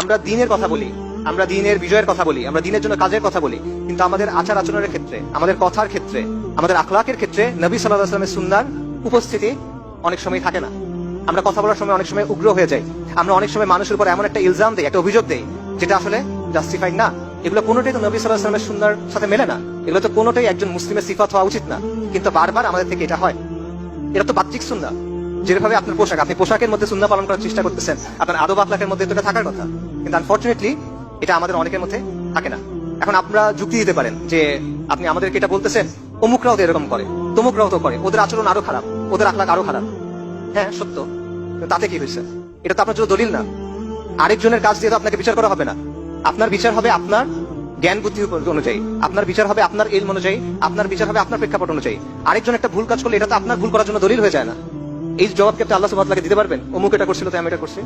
আমরা দ্বীনের কথা বলি, আমরা দ্বীনের বিজয়ের কথা বলি, আমরা দ্বীনের জন্য কাজের কথা বলি, কিন্তু আমাদের আচার আচরণের ক্ষেত্রে, আমাদের কথার ক্ষেত্রে, আমাদের আখলাকের ক্ষেত্রে নবী সাল্লাল্লাহু আলাইহি ওয়াসাল্লামের সুন্নাহর উপস্থিতি অনেক সময় থাকে না। আমরা কথা বলার সময় অনেক সময় উগ্র হয়ে যাই, আমরা অনেক সময় মানুষের উপর এমন একটা ইলজাম দেই, একটা অভিযোগ দেই যেটা আসলে জাস্টিফাইড না। এগুলো কোনোটাই তো নবী সাল্লাল্লাহু আলাইহি ওয়াসাল্লামের সুন্নাহর সাথে মেলে না, এগুলো তো কোনোটাই একজন মুসলিমের সিফাত হওয়া উচিত না, কিন্তু বারবার আমাদের থেকে এটা হয়। এটা তো বাহ্যিক সুন্নাহ, যেভাবে আপনার পোশাক, আপনি পোশাকের মধ্যে সুন্নাহ পালন করার চেষ্টা করতেছেন, আপনার আদব আখলাকের মধ্যে এটা থাকার কথা, কিন্তু আনফরচুনেটলি এটা আমাদের অনেকের মধ্যে থাকে না। এখন আপনারা যুক্তি দিতে পারেন যে আপনি আমাদেরকে এটা বলতেছেন, অমুকরাও তো এরকম করে, তমুকরাও তো করে, ওদের আচরণ আরো খারাপ, ওদের আখলাক আরো খারাপ। হ্যাঁ সত্য, তাতে কি হয়েছে? এটা তো আপনার জন্য দলিল না। আরেকজনের কাজ দিয়ে তো আপনাকে বিচার করা হবে না। আপনার বিচার হবে আপনার জ্ঞান বুদ্ধি অনুযায়ী, আপনার বিচার হবে আপনার ইলম অনুযায়ী, আপনার বিচার হবে আপনার প্রেক্ষাপট অনুযায়ী। আরেকজন একটা ভুল কাজ করলে এটা তো আপনার ভুল করার জন্য দলিল হয়ে যায় না। এই জবাব কি আপনি আল্লাহ সুবহানাহু ওয়া তাআলাকে দিতে পারবেন? অমুক এটা করছিল তাই আমি এটা করছি?